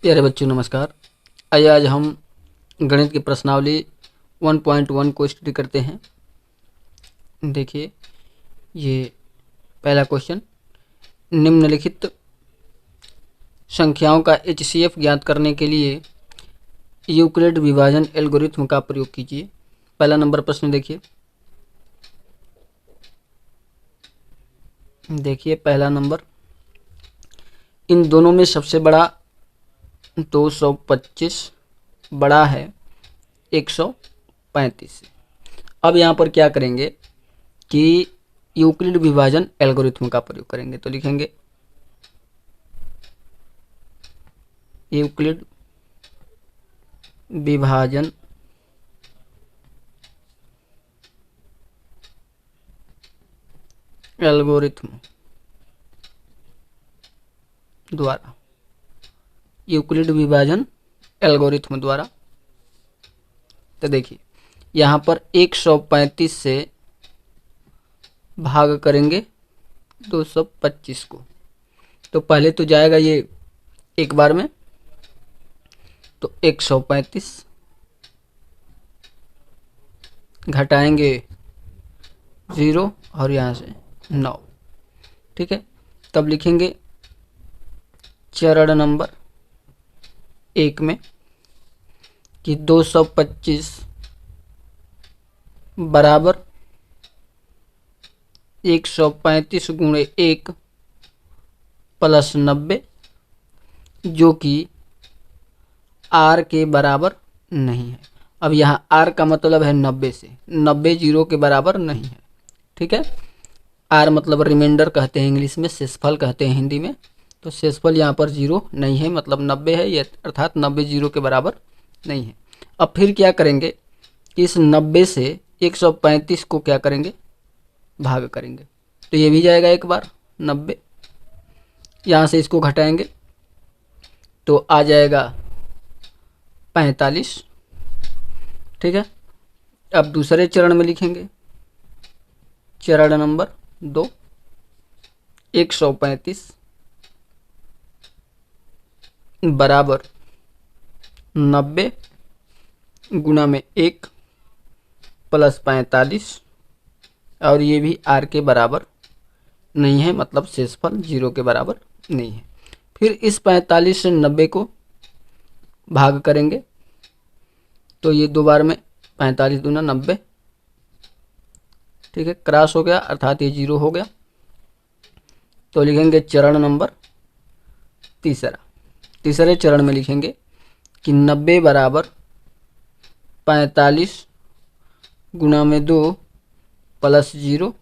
प्यारे बच्चों नमस्कार। आइए आज हम गणित की प्रश्नावली 1.1 को स्टडी करते हैं। देखिए ये पहला क्वेश्चन, निम्नलिखित संख्याओं का HCF ज्ञात करने के लिए यूक्लिड विभाजन एल्गोरिथ्म का प्रयोग कीजिए। पहला नंबर प्रश्न देखिए पहला नंबर, इन दोनों में सबसे बड़ा 225 बड़ा है 135 से। अब यहाँ पर क्या करेंगे कि यूक्लिड विभाजन एल्गोरिथ्म का प्रयोग करेंगे। तो लिखेंगे यूक्लिड विभाजन एल्गोरिथ्म द्वारा, यूक्लिड विभाजन एल्गोरिथ्म द्वारा। तो देखिए यहाँ पर 135 से भाग करेंगे 225 को, तो पहले तो जाएगा ये एक बार में, तो 135 घटाएंगे 0 और यहाँ से 9। ठीक है, तब लिखेंगे चरण नंबर 1 में कि 225 बराबर 135 गुणे 1 प्लस 90, जो कि R के बराबर नहीं है। अब यहाँ R का मतलब है 90 से, 90 0 के बराबर नहीं है। ठीक है, R मतलब रिमाइंडर कहते हैं इंग्लिश में, शेषफल कहते हैं हिंदी में। तो शेषफल यहाँ पर 0 नहीं है, मतलब 90 है ये, अर्थात 90 0 के बराबर नहीं है। अब फिर क्या करेंगे कि इस 90 से 135 को क्या करेंगे, भाग करेंगे। तो ये भी जाएगा एक बार 90, यहाँ से इसको घटाएंगे तो आ जाएगा 45। ठीक है, अब दूसरे चरण में लिखेंगे चरण नंबर 2, 135 बराबर 90 गुना में 1 प्लस 45, और ये भी R के बराबर नहीं है, मतलब शेषफल 0 के बराबर नहीं है। फिर इस 45 से 90 को भाग करेंगे, तो ये दो बार में 45 दूना 90। ठीक है, क्रॉस हो गया अर्थात ये 0 हो गया। तो लिखेंगे चरण नंबर तीसरे चरण में लिखेंगे कि 90 बराबर 45 गुना में 2 प्लस 0,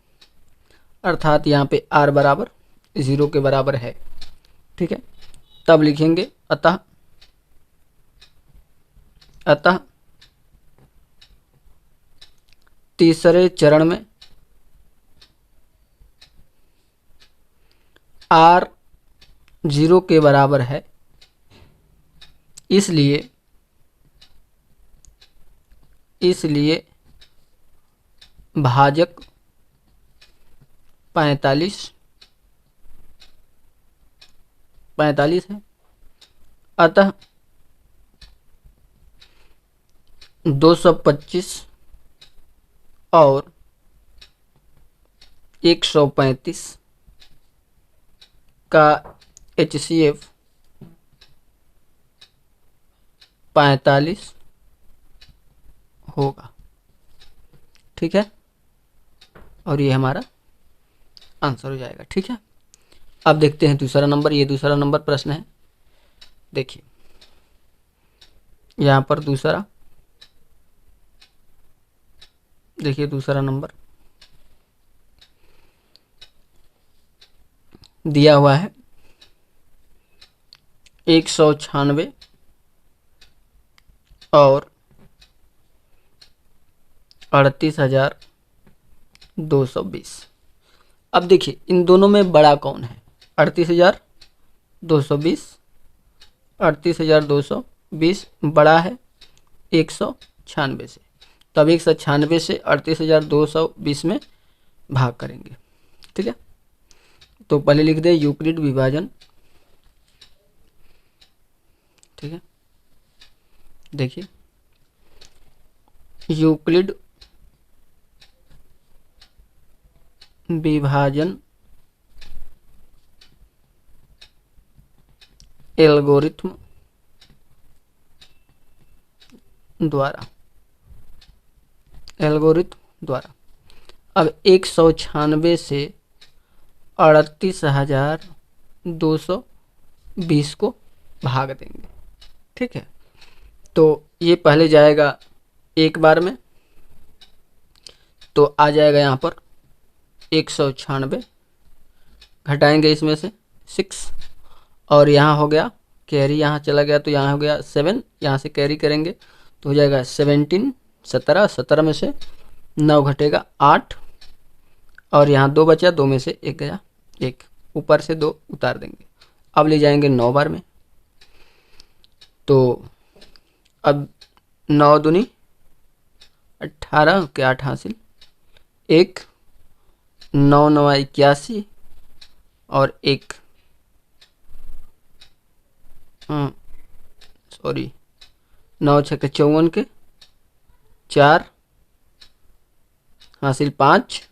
अर्थात यहाँ पे R बराबर 0 के बराबर है। ठीक है, तब लिखेंगे अतः तीसरे चरण में R 0 के बराबर है, इसलिए भाजक 45 है। अतः 225 और 135 का HCF 45 होगा। ठीक है, और ये हमारा आंसर हो जाएगा। ठीक है, अब देखते हैं दूसरा नंबर। ये दूसरा नंबर प्रश्न है। देखिए यहाँ पर दूसरा नंबर दिया हुआ है 196 और 38,220। अब देखिए इन दोनों में बड़ा कौन है, 38,220। 38,220 बड़ा है 196 से, तब 196 से 38,220 में भाग करेंगे। ठीक है, तो पहले लिख दे यूक्लिड विभाजन ठीक है, देखिए यूक्लिड विभाजन एल्गोरिथ्म द्वारा अब 196 से 38,220 को भाग देंगे। ठीक है, तो ये पहले जाएगा एक बार में, तो आ जाएगा यहाँ पर 196, घटाएंगे इसमें से 6, और यहाँ हो गया कैरी, यहाँ चला गया तो यहाँ हो गया 7, यहाँ से कैरी करेंगे तो हो जाएगा 17, 17 में से 9 घटेगा 8, और यहाँ 2 बचा, 2 में से 1 गया 1, ऊपर से 2 उतार देंगे। अब ले जाएंगे 9 बार में, तो अब 9 दूनी 18 के 8 हासिल 1, 9 9 81 और 1 सॉरी 9 6 के 54 के 4 हासिल 5,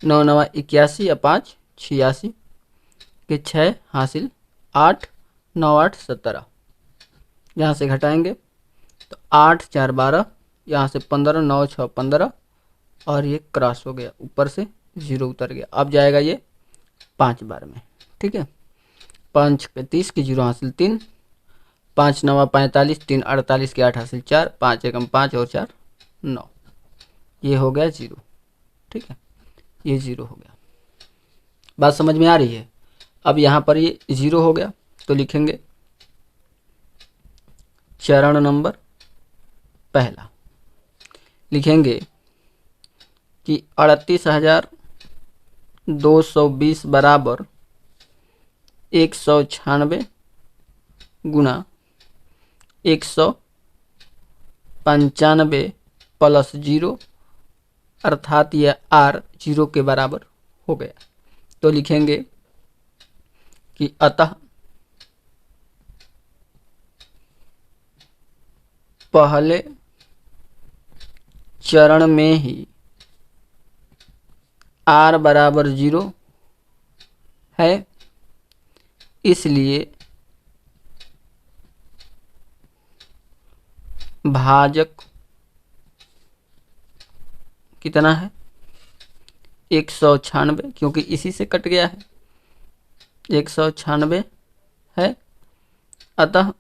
9 9 81 या 5 86 के 6 हासिल 8, 9 8 17, यहाँ से घटाएंगे तो 8 4 12, यहाँ से 15, 9 6 15, और ये क्रॉस हो गया, ऊपर से 0 उतर गया। अब जाएगा ये 5 बार में। ठीक है, 5 के 30 की 0 हासिल 3, 5 9 45, 3 48 के 8 हासिल 4, 5 एकम 5 और 4 9, ये हो गया 0। ठीक है, ये 0 हो गया। बात समझ में आ रही है? अब यहाँ पर ये 0 हो गया तो लिखेंगे चरण नंबर पहला, लिखेंगे कि 38,220 बराबर 196 गुना 195 प्लस 0, अर्थात यह r 0 के बराबर हो गया। तो लिखेंगे कि अतः पहले चरण में ही r बराबर 0 है, इसलिए भाजक कितना है 196, क्योंकि इसी से कट गया है 196 है। अतः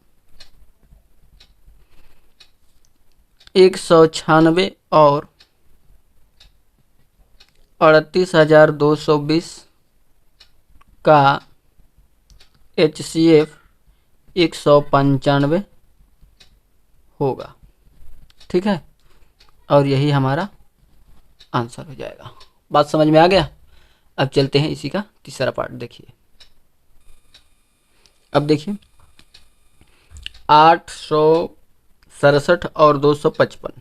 196 और 38,220 का HCF 195 होगा। ठीक है, और यही हमारा आंसर हो जाएगा। बात समझ में आ गया? अब चलते हैं इसी का तीसरा पार्ट। देखिए, अब देखिए 867 और 255,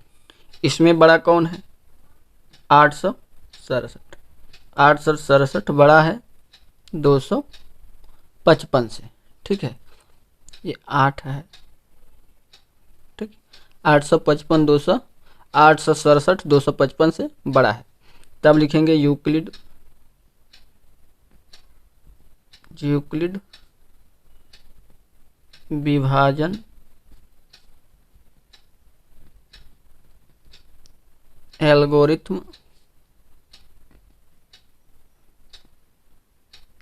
इसमें बड़ा कौन है 867, 867 बड़ा है 255 से। ठीक है, ये 8 है। ठीक, 855 200, 867 255 से बड़ा है। तब लिखेंगे यूक्लिड विभाजन एल्गोरिथ्म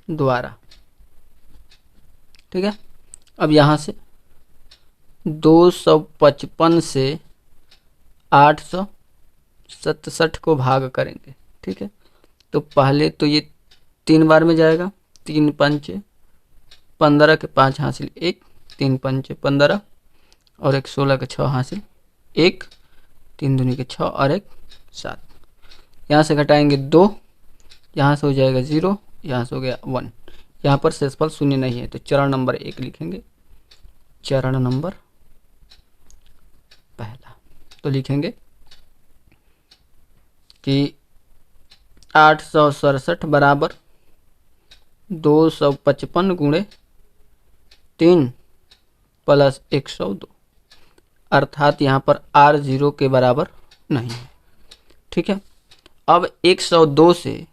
द्वारा। ठीक है, अब यहाँ से 255 से 867 को भाग करेंगे। ठीक है, तो पहले तो ये 3 बार में जाएगा, 3 पंचे 15 के 5 हासिल 1, 3 पंचे 15 और 1 16 के 6 हासिल 1, 3 दूनी के 6 और 1 7, यहाँ से घटाएंगे 2, यहाँ से हो जाएगा 0, यहाँ से हो गया 1, यहाँ पर शेषफल शून्य नहीं है, तो चरण नंबर 1 लिखेंगे। चरण नंबर पहला, तो लिखेंगे कि 867 बराबर 255 गुणे 3 प्लस 102, अर्थात यहाँ पर r 0 के बराबर नहीं है। ठीक है, अब 102 से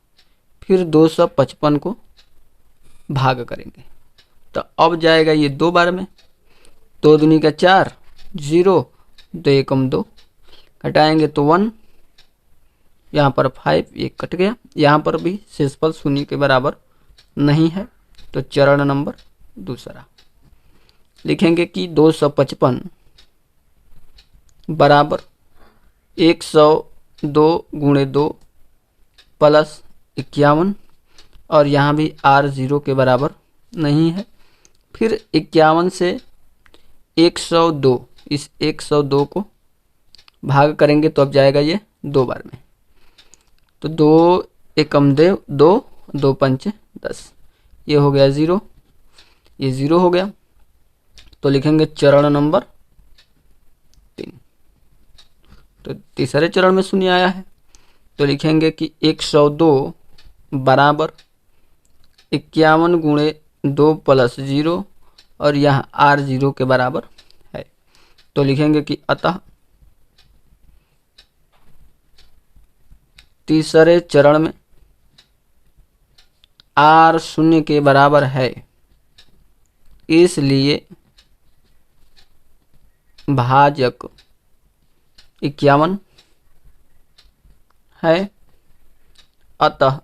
फिर 255 को भाग करेंगे तो अब जाएगा ये 2 बार में, 2 दूनी का 4, 0, 2 एकम 2, घटाएंगे तो 1, यहाँ पर 5, ये कट गया। यहाँ पर भी शेषफल शून्य के बराबर नहीं है, तो चरण नंबर दूसरा लिखेंगे कि 255 बराबर 102 गुणे 2 प्लस 51, और यहाँ भी r 0 के बराबर नहीं है। फिर 51 से 102, इस 102 को भाग करेंगे तो अब जाएगा ये 2 बार में, तो 2 एकम 2, 2 पंच 10, ये हो गया 0, ये 0 हो गया। तो लिखेंगे चरण नंबर 3, तो तीसरे चरण में शून्य आया है, तो लिखेंगे कि 102 बराबर 51 गुणे 2 प्लस 0, और यहाँ r 0 के बराबर है, तो लिखेंगे कि अतः तीसरे चरण में r शून्य के बराबर है, इसलिए भाजक 51 है, अतः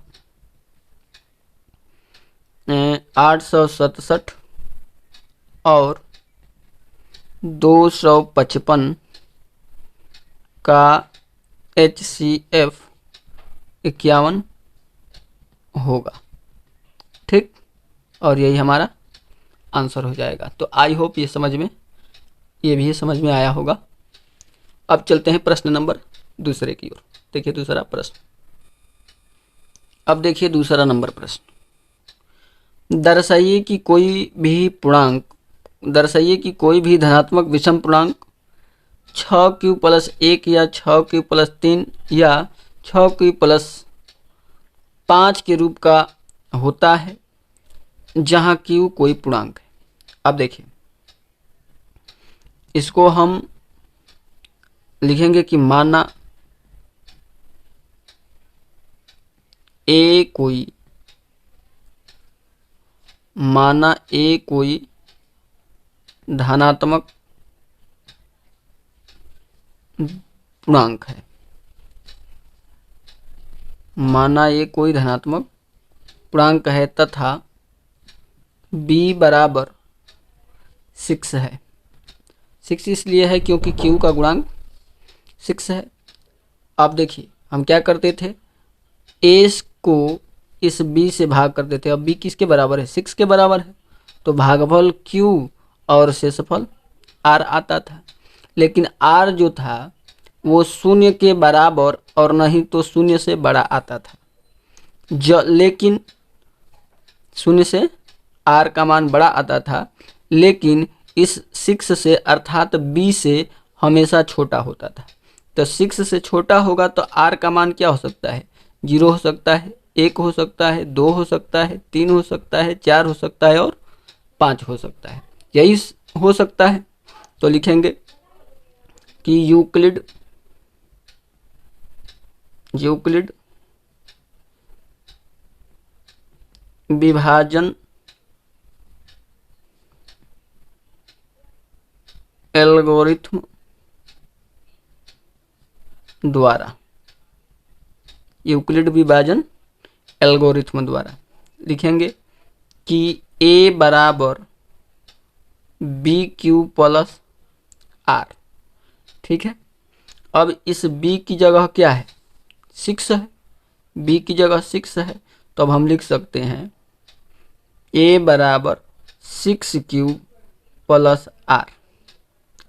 867 और 255 का HCF 51 होगा। ठीक, और यही हमारा आंसर हो जाएगा। तो आई होप ये भी समझ में आया होगा। अब चलते हैं प्रश्न नंबर दूसरे की ओर। देखिए दूसरा प्रश्न। अब देखिए दूसरा नंबर प्रश्न। दर्शाइए कि कोई भी धनात्मक विषम पूर्णांक 6q प्लस 1 या 6q प्लस 3 या 6q प्लस 5 के रूप का होता है जहाँ q कोई पूर्णांक है। अब देखिए इसको हम लिखेंगे कि माना ए कोई धनात्मक पूर्णांक है। माना ये कोई धनात्मक पूर्णांक है तथा b बराबर 6 है। 6 इसलिए है क्योंकि q का गुणांक 6 है। अब देखिए हम क्या करते थे, a को इस b से भाग करते थे। अब b किसके बराबर है, 6 के बराबर है, तो भागफल q और शेषफल r आता था। लेकिन r जो था वो 0 के बराबर और नहीं तो 0 से बड़ा आता था। लेकिन 0 से r का मान बड़ा आता था, लेकिन इस 6 से अर्थात b से हमेशा छोटा होता था। तो 6 से छोटा होगा तो r का मान क्या हो सकता है, 0 हो सकता है, 1 हो सकता है, 2 हो सकता है, 3 हो सकता है, 4 हो सकता है और 5 हो सकता है, यही हो सकता है। तो लिखेंगे कि यूक्लिड विभाजन एल्गोरिथम द्वारा लिखेंगे कि a बराबर BQ प्लस R। ठीक है, अब इस b की जगह क्या है, 6 है, b की जगह 6 है, तो अब हम लिख सकते हैं a बराबर 6Q प्लस R।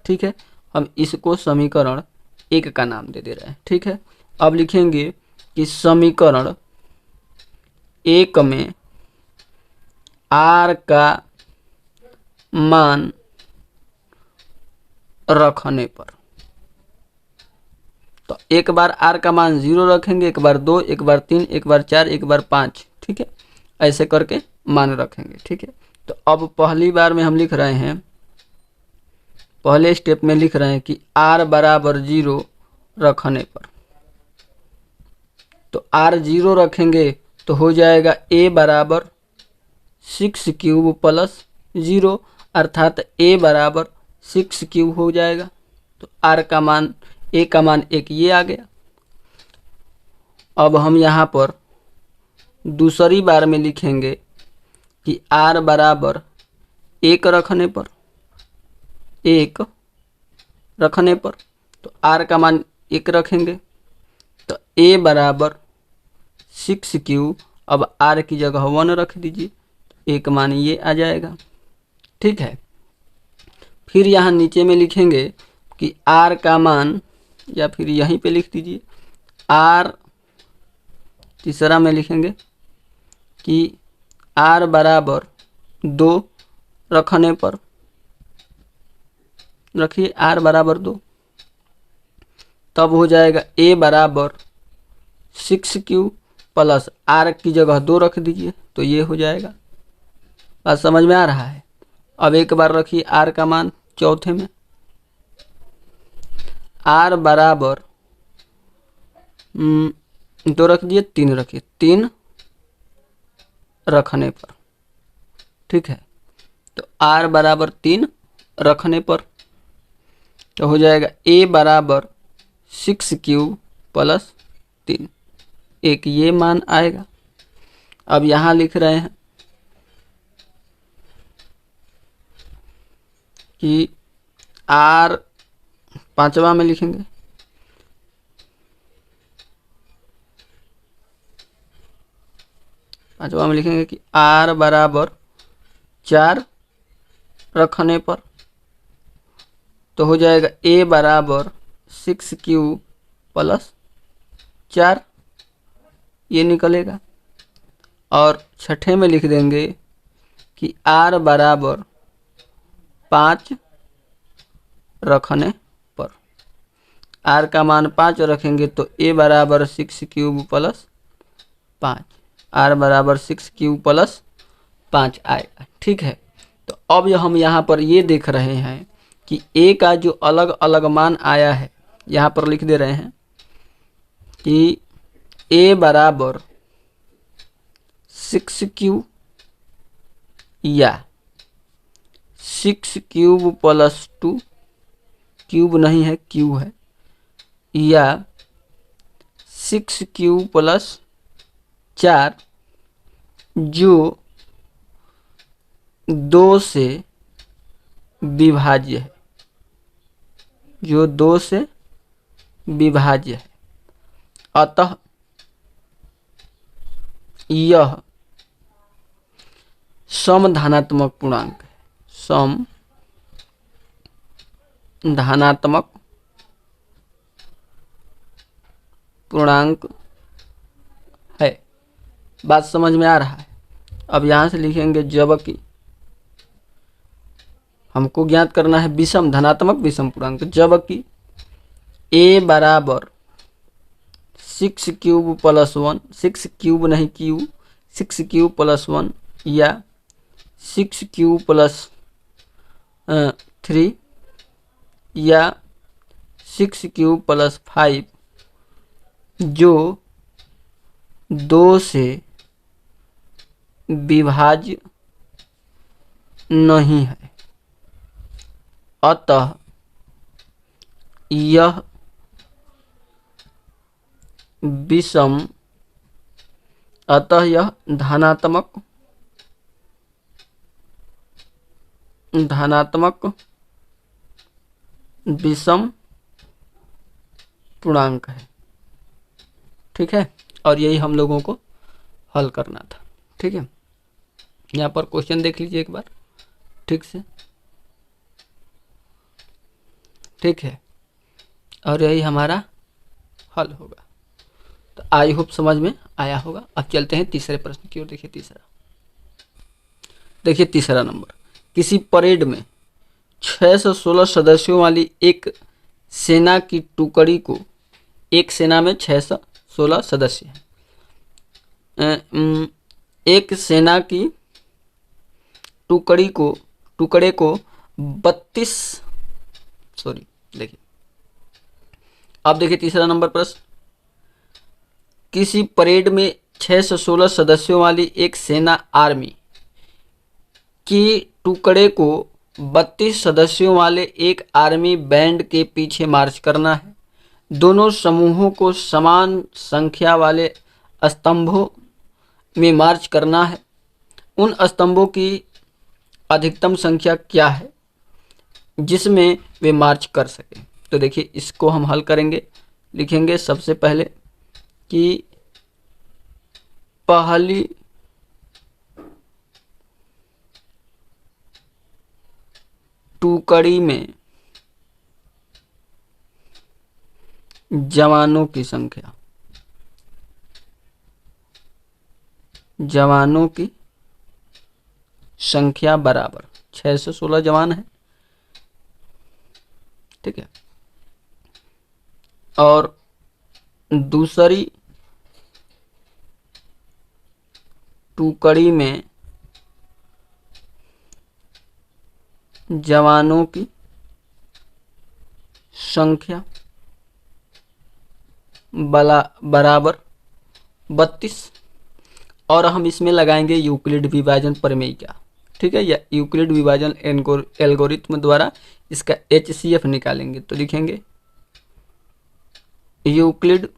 ठीक है, हम इसको समीकरण 1 का नाम दे रहे हैं। ठीक है, अब लिखेंगे कि समीकरण 1 में R का मान रखने पर, तो एक बार r का मान 0 रखेंगे, एक बार 2, एक बार 3, एक बार 4, एक बार 5। ठीक है, ऐसे करके मान रखेंगे। ठीक है, तो अब पहली बार में हम लिख रहे हैं पहले स्टेप में लिख रहे हैं कि r बराबर 0 रखने पर, तो r 0 रखेंगे तो हो जाएगा a बराबर 6 क्यूब प्लस 0, अर्थात a बराबर 6 क्यूब हो जाएगा। तो r का मान, a का मान 1 ये आ गया। अब हम यहाँ पर दूसरी बार में लिखेंगे कि r बराबर 1 रखने पर, 1 रखने पर, तो r का मान 1 रखेंगे तो a बराबर 6 क्यूब, अब r की जगह 1 रख दीजिए, एक मान ये आ जाएगा। ठीक है, फिर यहाँ नीचे में लिखेंगे कि r का मान, या फिर यहीं पे लिख दीजिए r, तीसरा में लिखेंगे कि r बराबर 2 रखने पर, रखिए r बराबर 2, तब हो जाएगा a बराबर 6 क्यूब प्लस r की जगह 2 रख दीजिए, तो ये हो जाएगा। बात समझ में आ रहा है? अब एक बार रखिए r का मान चौथे में, r बराबर 2 रख दिए, 3 रखिए, 3 रखने पर। ठीक है, तो r बराबर 3 रखने पर, तो हो जाएगा a बराबर 6 क्यूब प्लस 3, एक ये मान आएगा। अब यहाँ लिख रहे हैं कि r, पांचवा में लिखेंगे कि r बराबर 4 रखने पर, तो हो जाएगा a बराबर 6 क्यूब प्लस 4, ये निकलेगा। और छठे में लिख देंगे कि r बराबर 5 रखने पर, r का मान 5 रखेंगे तो a बराबर 6 क्यूब प्लस 5, r बराबर 6 क्यूब प्लस 5 आएगा। ठीक है, तो अब हम यहाँ पर ये देख रहे हैं कि a का जो अलग अलग मान आया है, यहाँ पर लिख दे रहे हैं कि a बराबर 6 क्यूब या 6 क्यूब प्लस 2, क्यूब नहीं है क्यू है, या 6 क्यूब प्लस 4 जो 2 से विभाज्य है, जो 2 से विभाज्य है। अतः यह समधनात्मक पूर्णांक है, समधनात्मक पूर्णांक है। बात समझ में आ रहा है? अब यहाँ से लिखेंगे जबकि हमको ज्ञात करना है विषम धनात्मक विषम पूर्णांक, जबकि a बराबर 6 क्यूब प्लस 1, 6 क्यूब नहीं क्यू, 6 क्यूब प्लस 1 या 6 क्यूब प्लस 3 या 6 क्यूब प्लस 5 जो 2 से विभाज्य नहीं है। अतः यह विषम, अतः यह धनात्मक विषम पूर्णांक है। ठीक है, और यही हम लोगों को हल करना था। ठीक है, यहाँ पर क्वेश्चन देख लीजिए एक बार ठीक से। ठीक है, और यही हमारा हल होगा। तो आई होप समझ में आया होगा। अब चलते हैं तीसरे प्रश्न की ओर। देखिए तीसरा नंबर, किसी परेड में 6 से 16 सदस्यों वाली एक सेना की टुकड़ी को, एक सेना में 6 से 16 सदस्य हैं, एक सेना की टुकड़े को 32 सॉरी, देखिए अब देखिए तीसरा नंबर प्रश्न। किसी परेड में 6 से 16 सदस्यों वाली एक सेना आर्मी की टुकड़े को 32 सदस्यों वाले एक आर्मी बैंड के पीछे मार्च करना है। दोनों समूहों को समान संख्या वाले स्तंभों में मार्च करना है। उन स्तंभों की अधिकतम संख्या क्या है जिसमें वे मार्च कर सके? तो देखिए इसको हम हल करेंगे। लिखेंगे सबसे पहले कि पहली टुकड़ी में जवानों की संख्या, बराबर 6 से 16 जवान है, ठीक है। और दूसरी टुकड़ी में जवानों की संख्या बराबर 32, और हम इसमें लगाएंगे यूक्लिड विभाजन प्रमेय का, ठीक है, या यूक्लिड विभाजन एल्गोरिथ्म द्वारा इसका HCF निकालेंगे। तो लिखेंगे यूक्लिड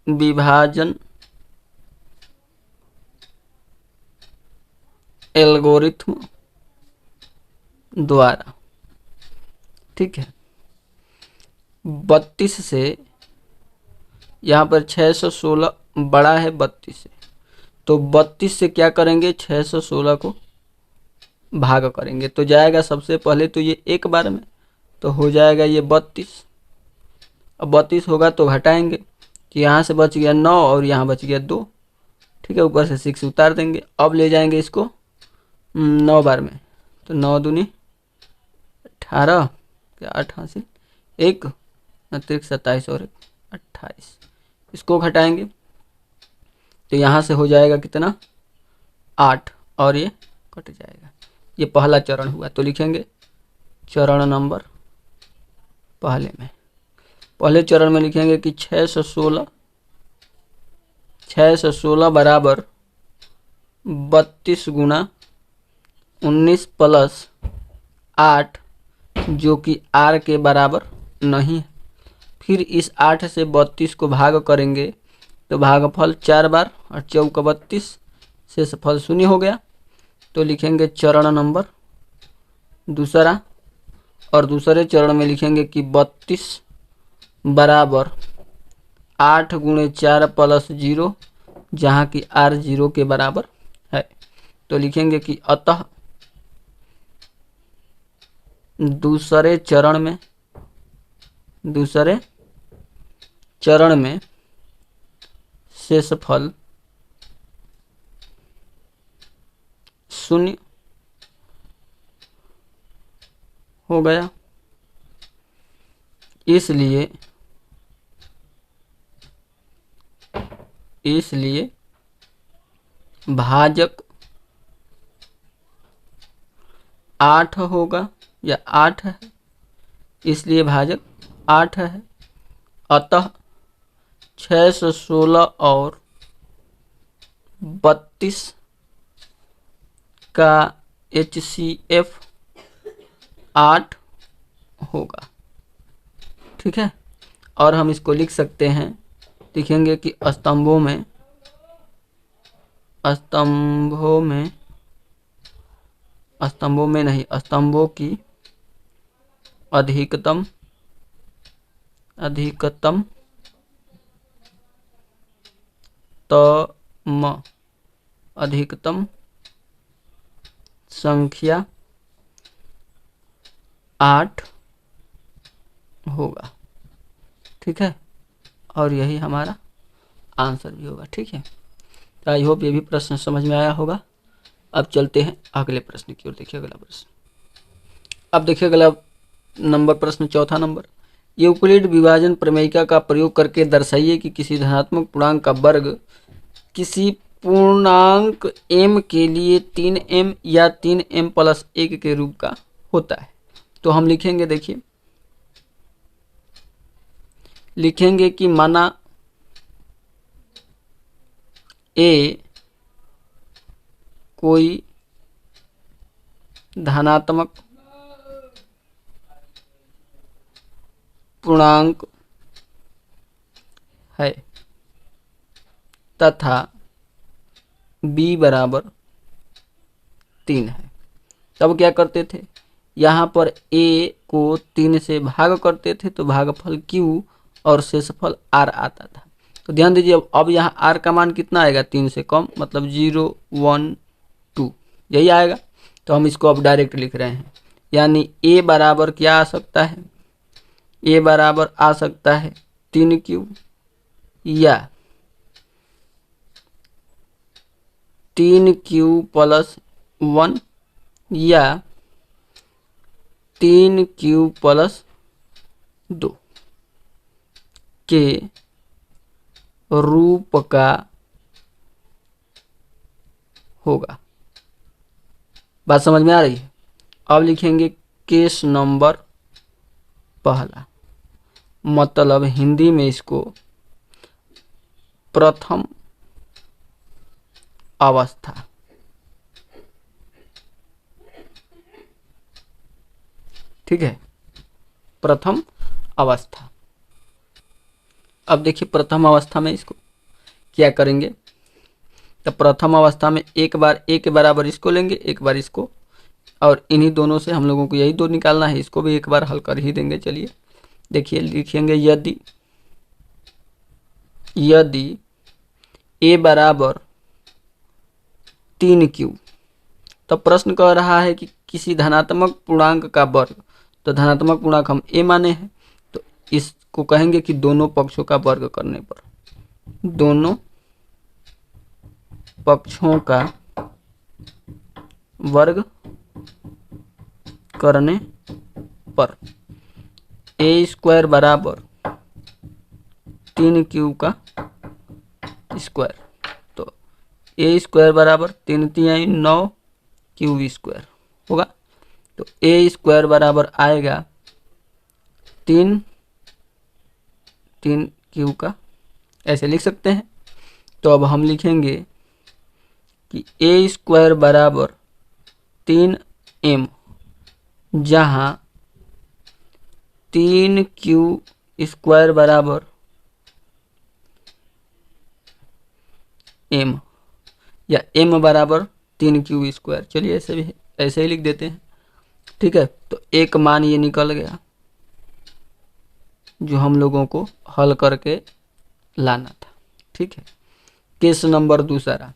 विभाजन एल्गोरिथ्म द्वारा, ठीक है। 32 से यहाँ पर 6 से 16 बड़ा है 32 से, तो 32 से क्या करेंगे, 6 से 16 को भाग करेंगे तो जाएगा सबसे पहले तो ये एक बार में, तो हो जाएगा ये 32। अब 32 होगा तो घटाएंगे, तो यहाँ से बच गया 9 और यहाँ बच गया 2, ठीक है। ऊपर से 6 उतार देंगे। अब ले जाएंगे इसको 9 बार में, तो 9 दूनी 18, 8 हासिल 1 अतिरिक्त 27 और 28, इसको घटाएंगे तो यहाँ से हो जाएगा कितना 8 और ये कट जाएगा। ये पहला चरण हुआ। तो लिखेंगे चरण नंबर पहले चरण में लिखेंगे कि 6 से 16 बराबर 32 गुना 19 प्लस 8 जो कि R के बराबर नहीं है। फिर इस 8 से 32 को भाग करेंगे तो भागफल 4 बार और 4 का 32, शेषफल 0 हो गया। तो लिखेंगे चरण नंबर दूसरा, और दूसरे चरण में लिखेंगे कि 32 बराबर 8 गुणे 4 प्लस 0 जहाँ की R 0 के बराबर है। तो लिखेंगे कि अतः दूसरे चरण में शेषफल 0 हो गया। इसलिए भाजक 8 होगा या 8 है, इसलिए भाजक 8 है। अतः 6 से 16 और 32 का HCF 8 होगा, ठीक है। और हम इसको लिख सकते हैं, लिखेंगे कि स्तंभों की अधिकतम संख्या 8 होगा, ठीक है। और यही हमारा आंसर भी होगा, ठीक है। तो आई होप ये भी प्रश्न समझ में आया होगा। अब चलते हैं अगले प्रश्न की ओर। देखिए अगला प्रश्न, अब देखिए अगला नंबर प्रश्न चौथा नंबर। यूक्लिड विभाजन प्रमेयिका का प्रयोग करके दर्शाइए कि किसी धनात्मक पूर्णांक का वर्ग किसी पूर्णांक m के लिए 3m या 3m प्लस 1 के रूप का होता है। तो हम लिखेंगे, देखिए लिखेंगे कि माना a कोई धनात्मक पूर्णांक है तथा b बराबर 3 है। तब क्या करते थे, यहाँ पर a को 3 से भाग करते थे तो भागफल q और शेषफल r आता था। तो ध्यान दीजिए, अब यहाँ r का मान कितना आएगा, 3 से कम, मतलब 0 1 2 यही आएगा। तो हम इसको अब डायरेक्ट लिख रहे हैं, यानी a बराबर क्या आ सकता है, a बराबर आ सकता है 3q या 3q प्लस 1 या 3q प्लस 2 के रूप का होगा। बात समझ में आ रही है। अब लिखेंगे केस नंबर पहला, मतलब हिंदी में इसको प्रथम अवस्था। ठीक है, प्रथम अवस्था। अब देखिए प्रथम अवस्था में इसको क्या करेंगे, तो प्रथम अवस्था में एक बार a के बराबर इसको लेंगे, एक बार इसको, और इन्हीं दोनों से हम लोगों को यही दो निकालना है, इसको भी एक बार हल कर ही देंगे। चलिए देखिए, लिखेंगे यदि a बराबर 3q, तो प्रश्न कह रहा है कि किसी धनात्मक पूर्णांक का वर्ग, तो धनात्मक पूर्णांक हम a माने हैं, तो इसको कहेंगे कि दोनों पक्षों का वर्ग करने पर, दोनों पक्षों का वर्ग करने पर a स्क्वायर बराबर 3q का स्क्वायर, तो a स्क्वायर बराबर 3 3 9 q स्क्वायर होगा। तो a स्क्वायर बराबर आएगा 3 q का, ऐसे लिख सकते हैं। तो अब हम लिखेंगे कि a स्क्वायर बराबर 3m, जहाँ 3q स्क्वायर बराबर m, या m बराबर 3q स्क्वायर, चलिए ऐसे ही लिख देते हैं। ठीक है, तो एक मान ये निकल गया जो हम लोगों को हल करके लाना था। ठीक है, केस नंबर दूसरा,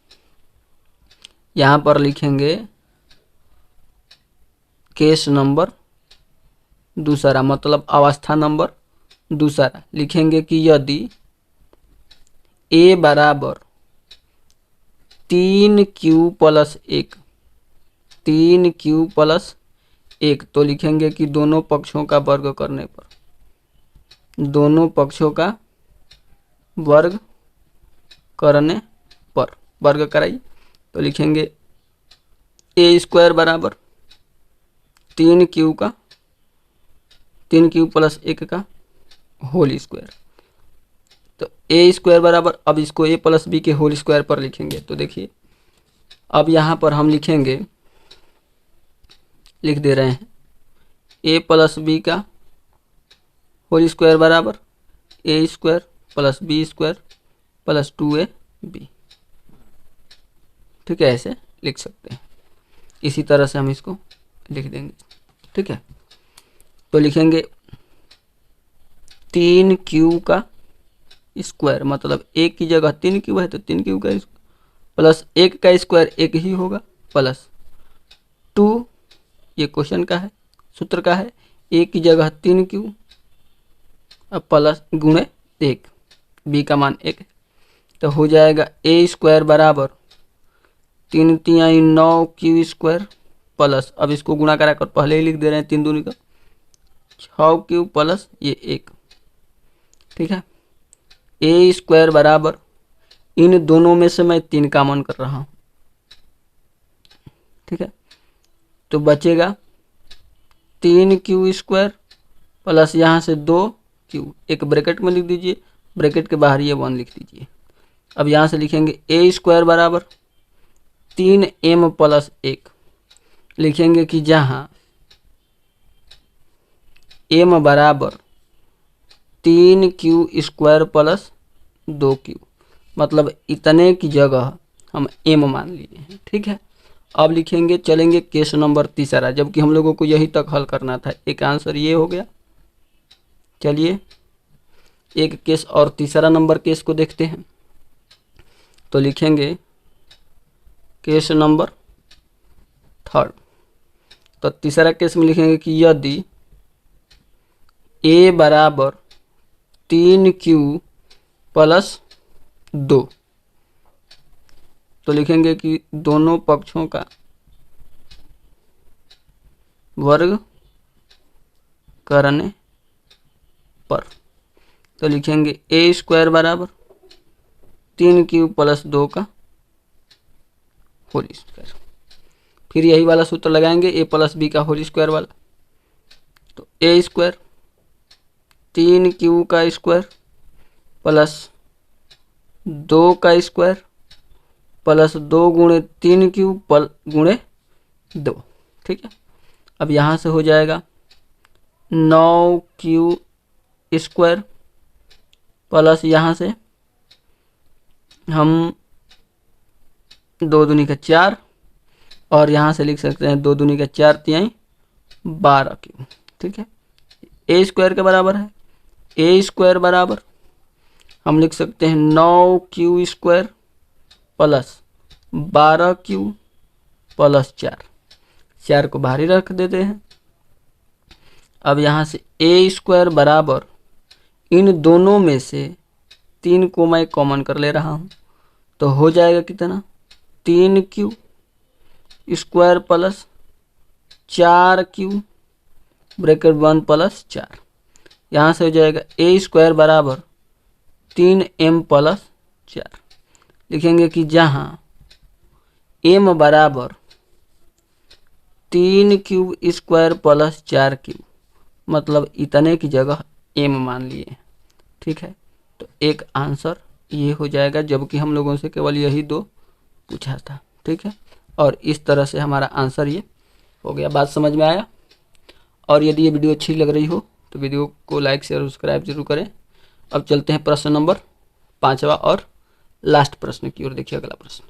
यहाँ पर लिखेंगे केस नंबर दूसरा, मतलब अवस्था नंबर दूसरा। लिखेंगे कि यदि a बराबर 3q प्लस 1, 3q प्लस 1, तो लिखेंगे कि दोनों पक्षों का वर्ग करने पर, दोनों पक्षों का वर्ग करने पर, वर्ग कराइए, तो लिखेंगे a स्क्वायर बराबर 3q का, 3q प्लस 1 का होल स्क्वायर। तो a स्क्वायर बराबर, अब इसको a प्लस बी के होल स्क्वायर पर लिखेंगे। तो देखिए अब यहाँ पर हम लिखेंगे, लिख दे रहे हैं a प्लस बी का होल स्क्वायर बराबर a square plus b square plus 2ab। ठीक है, ऐसे लिख सकते हैं। इसी तरह से हम इसको लिख देंगे। ठीक है, तो लिखेंगे 3q का स्क्वायर, मतलब एक की जगह 3q है तो 3q का प्लस 1 का स्क्वायर 1 ही होगा, प्लस 2, ये क्वेश्चन का है, सूत्र का है, एक की जगह 3q अब प्लस गुणे 1, b का मान 1, तो हो जाएगा a स्क्वायर बराबर 3 3 9 q स्क्वायर प्लस, अब इसको गुणा करा कर पहले ही लिख दे रहे हैं, 3 दूनी का 6q प्लस ये 1। ठीक है, a स्क्वायर बराबर इन दोनों में से मैं 3 कॉमन कर रहा हूँ, ठीक है। तो बचेगा 3q² प्लस यहाँ से 2q, एक ब्रैकेट में लिख दीजिए, ब्रैकेट के बाहर ये 1 लिख दीजिए। अब यहाँ से लिखेंगे a² बराबर 3m प्लस 1, लिखेंगे कि जहाँ m बराबर 3q² प्लस 2q, मतलब इतने की जगह हम m मान लिए हैं, ठीक है। अब लिखेंगे, चलेंगे केस नंबर तीसरा, जबकि हम लोगों को यही तक हल करना था। एक आंसर ये हो गया। चलिए एक केस और तीसरा नंबर केस को देखते हैं। तो लिखेंगे केस नंबर 3। तो तीसरा केस में लिखेंगे कि यदि a बराबर 3q प्लस 2, तो लिखेंगे कि दोनों पक्षों का वर्ग करने पर, तो लिखेंगे a² बराबर 3q प्लस 2 का होल स्क्वायर। फिर यही वाला सूत्र लगाएंगे a प्लस b का होल स्क्वायर वाला। तो a² 3q का स्क्वायर प्लस 2 का स्क्वायर प्लस 2 गुणे 3q गुणे 2, ठीक है। अब यहाँ से हो जाएगा 9q² प्लस यहाँ से हम 2 दूनी का 4, और यहाँ से लिख सकते हैं 2 दूनी का 4 तिहाई 12q, ठीक है। a² के बराबर है, a² बराबर हम लिख सकते हैं 9q² प्लस 12q प्लस 4 को बाहर ही रख देते हैं। अब यहाँ से a² बराबर इन दोनों में से 3 को मैं कॉमन कर ले रहा हूँ, तो हो जाएगा कितना 3q² plus 4q bracket 1 plus 4। यहाँ से हो जाएगा a² बराबर 3m प्लस 4, लिखेंगे कि जहाँ m बराबर 3q² प्लस 4q, मतलब इतने की जगह m मान लिए, ठीक है। तो एक आंसर ये हो जाएगा, जबकि हम लोगों से केवल यही 2 पूछा था, ठीक है। और इस तरह से हमारा आंसर ये हो गया। बात समझ में आया? और यदि ये वीडियो अच्छी लग रही हो तो वीडियो को लाइक शेयर सब्सक्राइब जरूर करें। अब चलते हैं प्रश्न नंबर 5वां और लास्ट प्रश्न की ओर। देखिए अगला प्रश्न।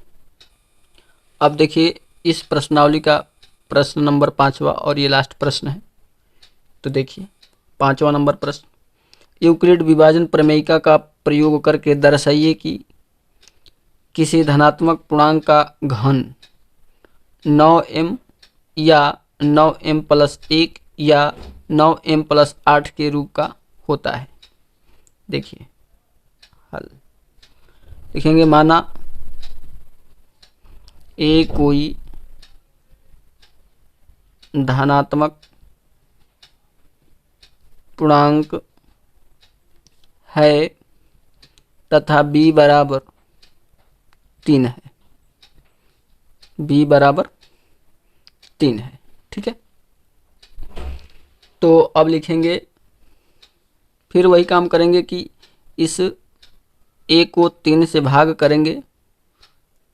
अब देखिए इस प्रश्नावली का प्रश्न नंबर 5वां और ये लास्ट प्रश्न है। तो देखिए 5वां नंबर प्रश्न, यूक्लिड विभाजन प्रमेयिका का प्रयोग करके दर्शाइए कि किसी धनात्मक पूर्णांक का घन 9m या 9m प्लस 1 या 9m प्लस 8 के रूप का होता है। देखिए हल लिखेंगे, माना ए कोई धनात्मक पूर्णांक है तथा b बराबर 3 है, b बराबर 3 है, ठीक है। तो अब लिखेंगे, फिर वही काम करेंगे कि इस a को 3 से भाग करेंगे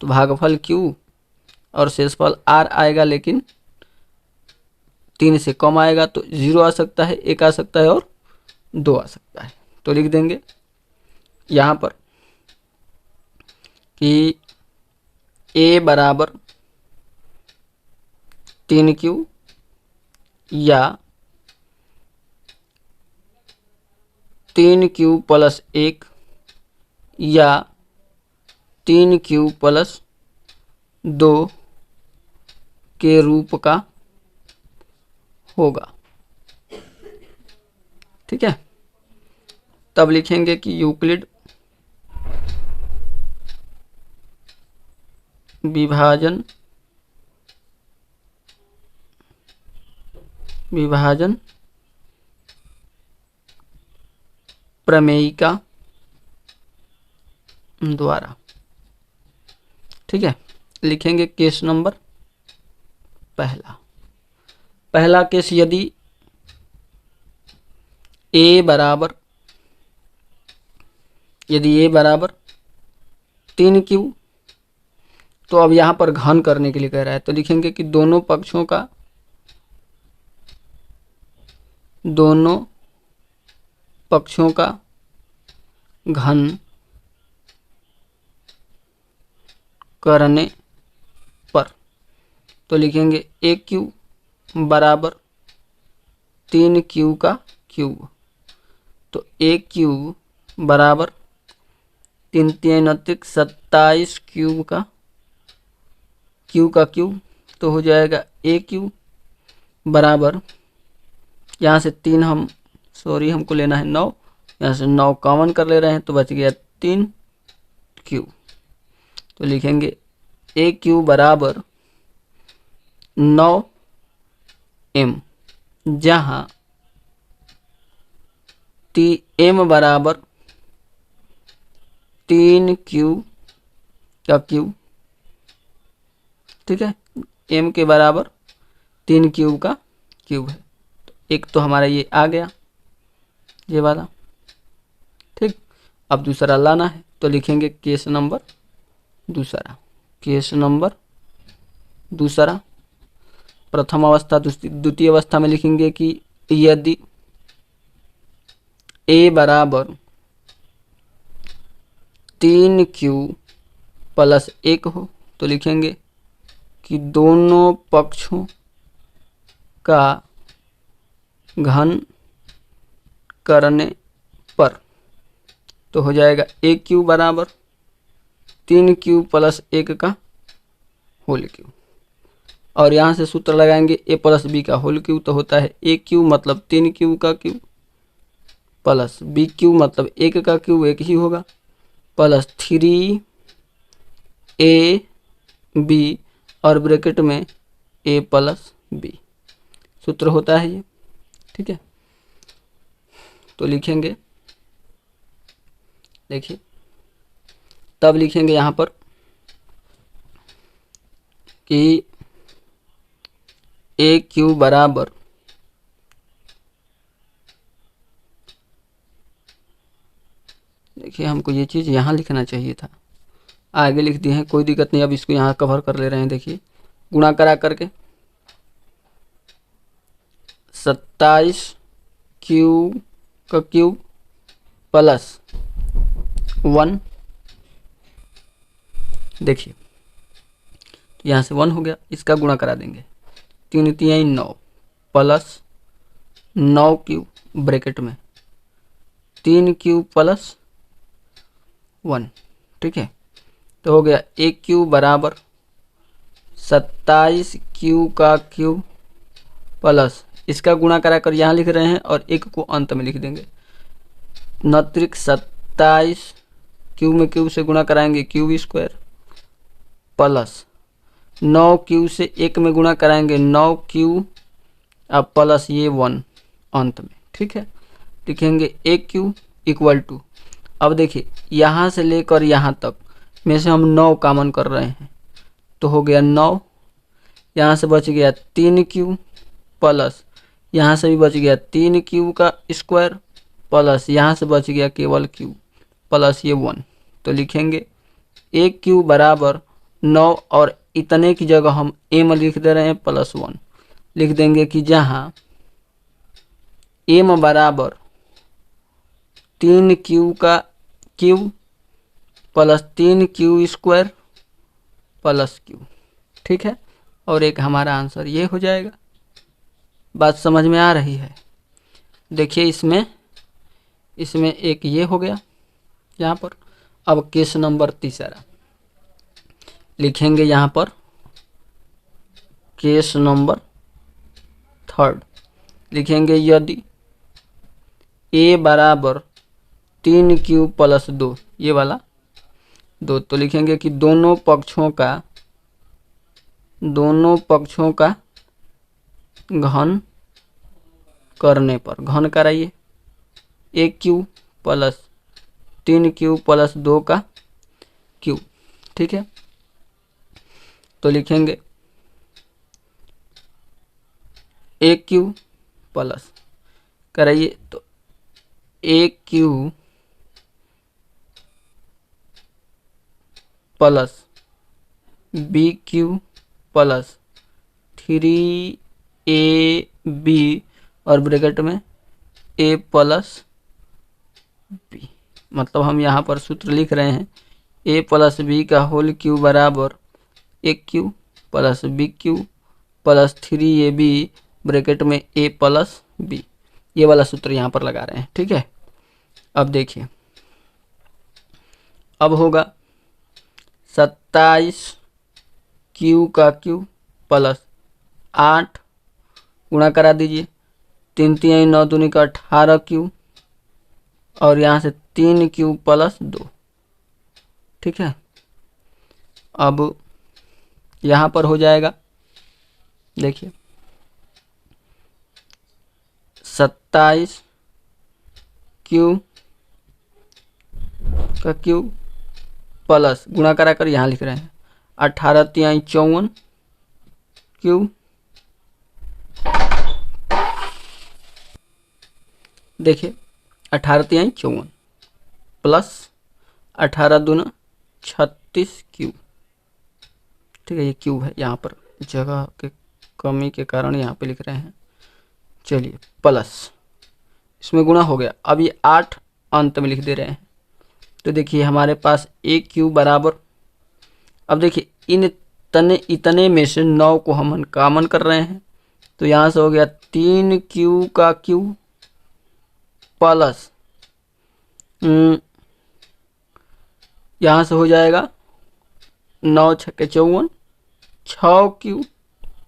तो भागफल q और शेषफल r आएगा, लेकिन 3 से कम आएगा, तो 0 आ सकता है, 1 आ सकता है और 2 आ सकता है। तो लिख देंगे यहाँ पर कि a बराबर 3q या 3q प्लस 1 या 3q प्लस 2 के रूप का होगा, ठीक है। तब लिखेंगे कि यूक्लिड विभाजन प्रमेयिका द्वारा ठीक है, लिखेंगे केस नंबर पहला केस, यदि ए बराबर 3Q, तो अब यहाँ पर घन करने के लिए कह रहा है, तो लिखेंगे कि दोनों पक्षों का घन करने पर, तो लिखेंगे AQ बराबर 3Q का क्यूब, तो AQ बराबर 3 3 27 क्यूब का क्यूब, तो हो जाएगा AQ बराबर, यहाँ से 3 हमको लेना है 9, यहाँ से 9 कॉमन कर ले रहे हैं तो बच गया 3Q, तो लिखेंगे AQ बराबर 9M, जहाँ M बराबर 3Q का क्यूब, ठीक है, M के बराबर 3Q का क्यूब है, तो एक तो हमारा ये आ गया, ये वाला, ठीक। अब दूसरा लाना है, तो लिखेंगे केस नंबर दूसरा, प्रथम अवस्था द्वितीय अवस्था में लिखेंगे कि यदि A बराबर 3Q प्लस 1 हो, तो लिखेंगे कि दोनों पक्षों का घन करने पर, तो हो जाएगा AQ बराबर 3Q प्लस 1 का होल क्यूब, और यहाँ से सूत्र लगाएंगे A प्लस B का होल क्यूब, तो होता है AQ मतलब 3Q का क्यूब प्लस BQ मतलब 1 का क्यूब, 1 ही होगा, प्लस 3AB और ब्रैकेट में A प्लस B सूत्र होता है ये, ठीक है। तो लिखेंगे, देखिए तब लिखेंगे यहाँ पर कि AQ बराबर देखिए हमको ये चीज़ यहाँ लिखना चाहिए था, आगे लिख दिए हैं, कोई दिक्कत नहीं, अब इसको यहाँ कवर कर ले रहे हैं। देखिए गुणा करा करके 27Q का क्यूब प्लस 1, देखिए यहाँ से 1 हो गया, इसका गुणा करा देंगे, 3 3 9 प्लस 9Q ब्रैकेट में 3Q प्लस 1, ठीक है, तो हो गया AQ बराबर 27Q का क्यूब प्लस, इसका गुणा करा कर यहाँ लिख रहे हैं और 1 को अंत में लिख देंगे, 27 क्यूब में क्यूब से गुणा कराएंगे क्यूब स्क्वायर प्लस 9Q से 1 में गुणा कराएंगे 9Q अब प्लस ये 1 अंत में, ठीक है। लिखेंगे AQ इक्वल टू, अब देखिए यहाँ से लेकर यहाँ तक में से हम 9 कॉमन कर रहे हैं, तो हो गया 9, यहाँ से बच गया 3Q प्लस यहाँ से भी बच गया 3Q का स्क्वायर प्लस यहाँ से बच गया केवल Q प्लस ये 1, तो लिखेंगे AQ बराबर 9 और इतने की जगह हम M लिख दे रहे हैं प्लस 1, लिख देंगे कि जहाँ M बराबर 3Q का cube plus 3Q square plus Q, ठीक है, और एक हमारा आंसर ये हो जाएगा। बात समझ में आ रही है? देखिए इसमें एक ये हो गया यहाँ पर। अब केस नंबर तीसरा लिखेंगे यहाँ पर, केस नंबर थर्ड लिखेंगे यदि A बराबर 3Q प्लस 2, ये वाला 2, तो लिखेंगे कि दोनों पक्षों का घन करने पर, घन कराइए, AQ प्लस 3Q प्लस 2 का क्यूब, ठीक है। तो लिखेंगे ए क्यू प्लस, कराइए तो a cube plus b cube plus 3ab और ब्रैकेट में a प्लस बी। मतलब हम यहाँ पर सूत्र लिख रहे हैं a प्लस बी का होल क्यू बराबर a cube plus b cube plus 3ab bracket में a प्लस बी। ये वाला सूत्र यहाँ पर लगा रहे हैं, ठीक है। अब देखिए, अब होगा 27 क्यू का क्यू प्लस 8 गुणा करा दीजिए, 3 3 9 दूनी का 18 क्यू और यहाँ से 3 क्यू प्लस 2, ठीक है। अब यहाँ पर हो जाएगा, देखिए 27 क्यू का क्यू प्लस गुणा करा कर यहाँ लिख रहे हैं 18 3 54 क्यू देखिए 18 3 54 प्लस 18 दूना 36 क्यू, ठीक है। ये क्यू है, यहाँ पर जगह के कमी के कारण यहाँ पे लिख रहे हैं। चलिए प्लस इसमें गुणा हो गया, अब ये 8 अंत में लिख दे रहे हैं। तो देखिए हमारे पास ए क्यू बराबर, अब देखिए इतने में से 9 को हम कॉमन कर रहे हैं, तो यहाँ से हो गया 3 क्यू का क्यू प्लस यहाँ से हो जाएगा 9 छक्के 54 6 क्यू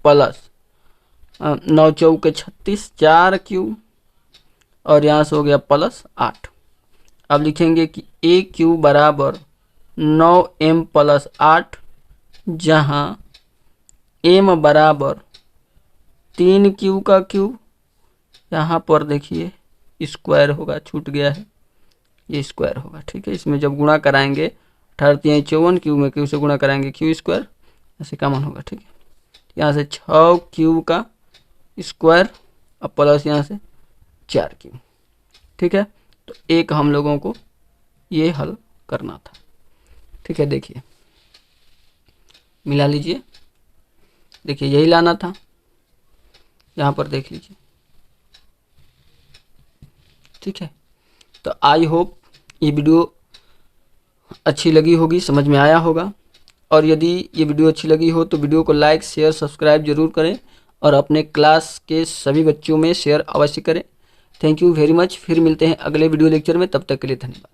प्लस 9 चौके 36 4 क्यू और यहाँ से हो गया प्लस 8। अब लिखेंगे कि ए क्यू बराबर 9m प्लस 8, जहाँ m बराबर 3 क्यू का क्यू, यहाँ पर देखिए स्क्वायर होगा, छूट गया है, ये स्क्वायर होगा, ठीक है। इसमें जब गुणा कराएंगे 18 3 54 क्यू में क्यू से गुणा कराएंगे क्यू स्क्वायर, ऐसे कॉमन होगा, ठीक है। यहाँ से 6 क्यू का स्क्वायर और प्लस यहाँ से 4 क्यू, ठीक है। तो एक हम लोगों को ये हल करना था, ठीक है। देखिए मिला लीजिए, देखिए यही लाना था, यहाँ पर देख लीजिए, ठीक है। तो आई होप ये वीडियो अच्छी लगी होगी, समझ में आया होगा। और यदि ये वीडियो अच्छी लगी हो तो वीडियो को लाइक शेयर सब्सक्राइब जरूर करें और अपने क्लास के सभी बच्चों में शेयर अवश्य करें। Thank you very much. फिर मिलते हैं अगले वीडियो लेक्चर में, तब तक के लिए धन्यवाद।